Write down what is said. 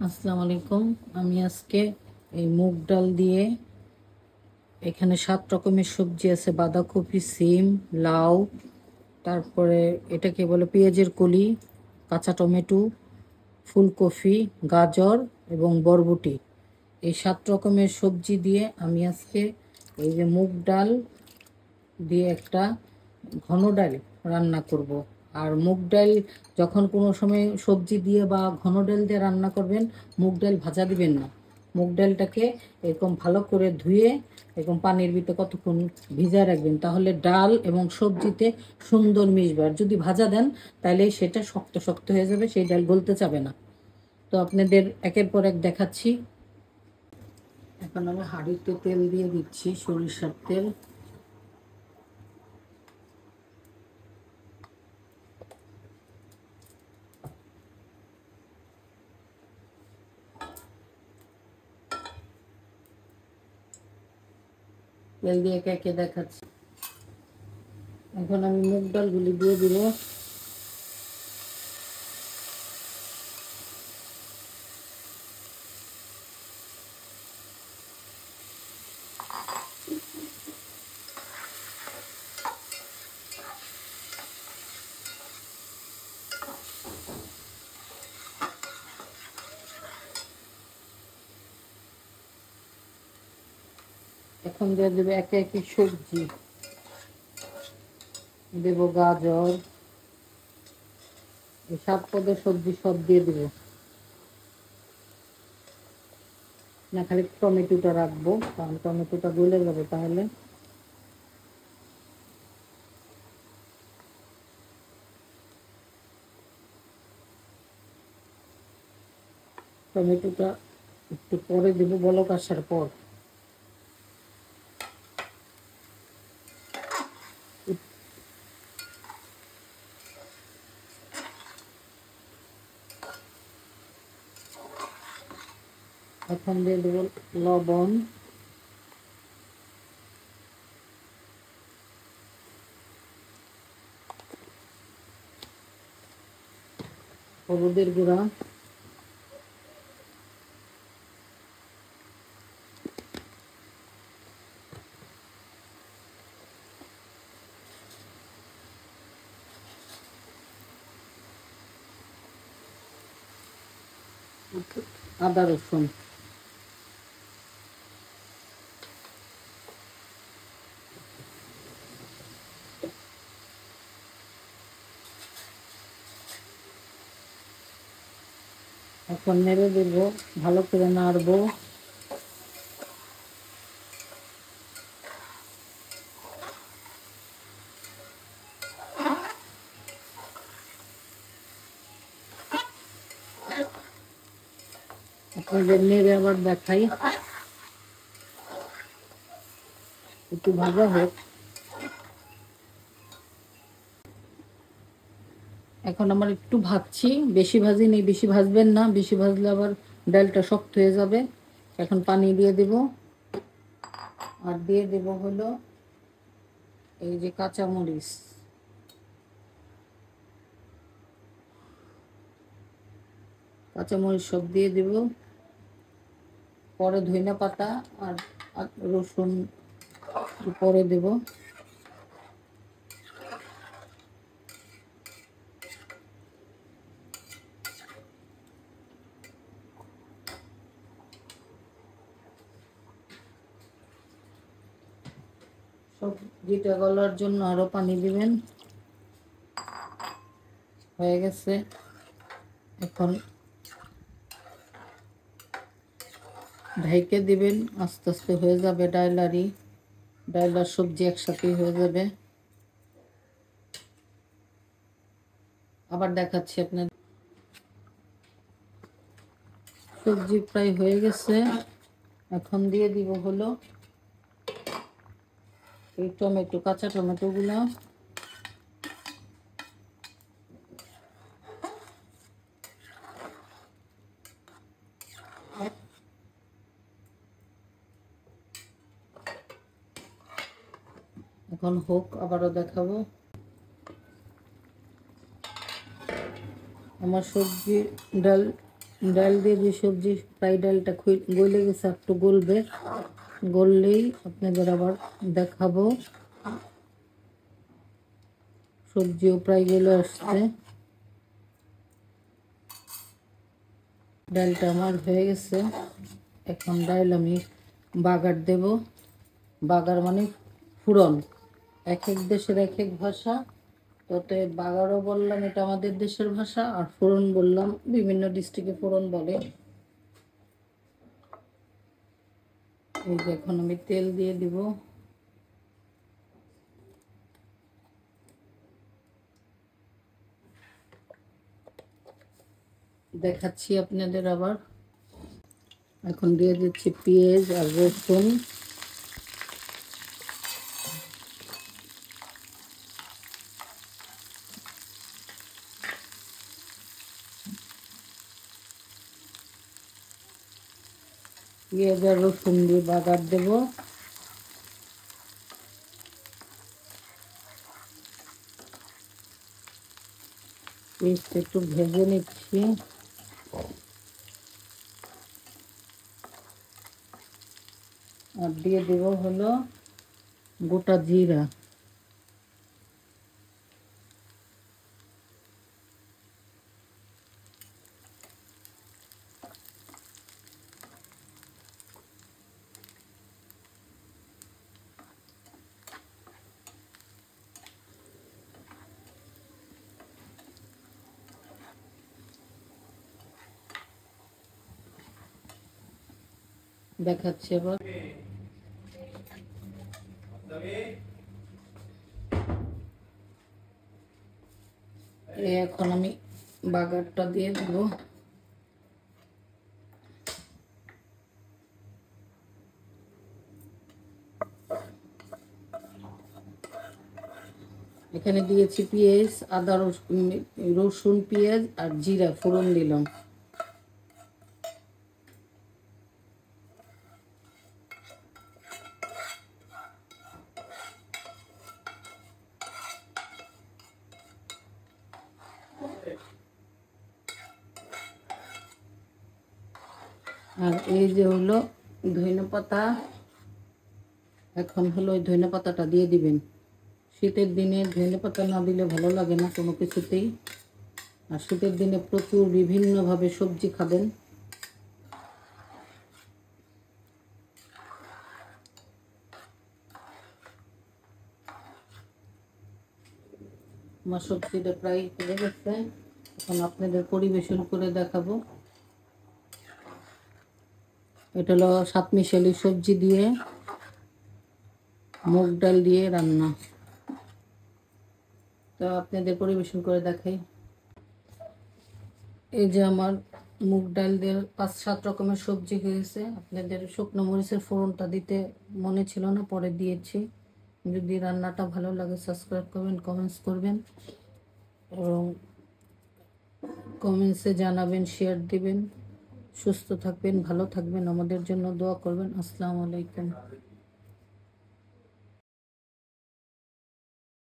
আসসালামু আলাইকুম। আমি আজকে এই মুগ ডাল দিয়ে এখানে 7 রকমের সবজি আছে, বাঁধাকপি, সিম, লাউ, তারপরে এটাকে বলে পেঁয়াজের কলি, কাঁচা টমেটো, ফুলকপি, গাজর এবং বরবটি। এই 7 রকমের সবজি দিয়ে আমি আজকে এই যে মুগ ডাল দিয়ে একটা ঘন ডাল রান্না করব। আর মুগ ডাল যখন কোনো সময় সবজি দিয়ে বা ঘন ডাল দিয়ে রান্না করবেন, মুগ ডাল ভাজা দিবেন না। মুগ ডালটাকে এরকম ভালো করে ধুয়ে এরকম পানির ভিতরে কতক্ষণ ভিজায় রাখবেন, তাহলে ডাল এবং সবজিতে সুন্দর মিশবে। আর যদি ভাজা দেন তাহলে সেটা শক্ত শক্ত হয়ে যাবে, সেই ডাল গলতে যাবে না। তো আপনাদের একের পর এক দেখাচ্ছি। এখন আমি হাঁড়িতে তেল দিয়ে দিচ্ছি, সরিষার তেল। তেল দিয়ে একে একে দেখাচ্ছি। এখন আমি মুগ ডালগুলি দিয়ে দিব। এখন দিয়ে দেবো একে একে সবজি। দেবো গাজর, এই 7 পদের সবজি সব দিয়ে দেবো। না, খালি টমেটোটা রাখবো, কারণ টমেটোটা গলে যাবে তাহলে। টমেটোটা একটু পরে দেবো, বলক আসার পর। এখন দিয়ে দেবো লবণ, হলুদের গুঁড়া, আদা রসুন। এখন নেড়ে দেবো, ভালো করে নাড়বো। আপনাদের নেড়ে আবার দেখাই, একটু ভাজা হোক। এখন আমার একটু ভাজছি, বেশি ভাজি নেই, বেশি ভাজবেন না, বেশি ভাজলে আবার ডালটা শক্ত হয়ে যাবে। এখন পানি দিয়ে দেব। আর দিয়ে দেব হলো এই যে কাঁচামরিচ, কাঁচামরিচ সব দিয়ে দেব। পরে ধনিয়া পাতা আর রসুন পরে দেব। সবজিটা গলার জন্য আরো পানি দিবেন। হয়ে গেছে। এখন ঢেকে দিবেন, আস্তে আস্তে হয়ে যাবে। ডাল আর সবজি একসাথেই হয়ে যাবে। আবার দেখাচ্ছি আপনার। সবজি প্রায় হয়ে গেছে। এখন দিয়ে দিব হলো এই টমেটো, কাঁচা টমেটো গুলো। এখন হোক, আবারও দেখাবো। আমার সবজি ডাল ডাল দিয়ে যে সবজি, প্রায় ডালটা গলে গেছে, একটু গলবে, গললেই আপনাদের আবার দেখাবো। সবজিও প্রায় গলে আসছে, ডালটা আমার হয়ে গেছে। এখন ডাল আমি বাগার দেব। বাগার মানে ফুরন, এক এক দেশের এক এক ভাষা, তো বাগারও বললাম এটা আমাদের দেশের ভাষা, আর ফোড়ন বললাম বিভিন্ন ডিস্ট্রিক্টে ফোড়ন বলে। এই যে এখন আমি তেল দিয়ে দিব। দেখাচ্ছি আপনাদের আবার। এখন দিয়ে দিচ্ছি পেঁয়াজ আর রসুন। পেঁয়াজ আর রসুন দিয়ে বাগার দেব। পেঁয়াজটা একটু ভেজে নিচ্ছি। আর দিয়ে দেব হলো গোটা জিরা। দেখাচ্ছি এবার। এখন আমি বাগারটা দিয়ে দেব। এখানে দিয়েছি পেঁয়াজ, আদা, রসুন, পেঁয়াজ আর জিরা ফোড়ন দিলাম। আর এই যে হলো ধনেপাতা, এখন হলো ওই ধনেপাতাটা দিয়ে দিবেন। শীতের দিনে ধনেপাতা না দিলে ভালো লাগে না কোনো কিছুতেই। আর শীতের দিনে প্রচুর বিভিন্নভাবে সবজি খাবেন। আমার সবজিটা প্রায় হয়ে গেছে, এখন আপনাদের পরিবেশন করে দেখাবো। এটা হলো সাতমিশালি সবজি দিয়ে মুগ ডাল দিয়ে রান্না। তো আপনাদের পরিবেশন করে দেখাই। এই যে আমার মুগ ডাল দিয়ে 5-7 রকমের সবজি হয়েছে। আপনাদের শুকনো মরিচের ফোড়নটা দিতে মনে ছিল না, পরে দিয়েছি। যদি রান্নাটা ভালো লাগে সাবস্ক্রাইব করবেন, কমেন্টস করবেন এবং কমেন্টসে জানাবেন, শেয়ার দিবেন। সুস্থ থাকবেন, ভালো থাকবেন, আমাদের জন্য দোয়া করবেন। আসসালামু আলাইকুম।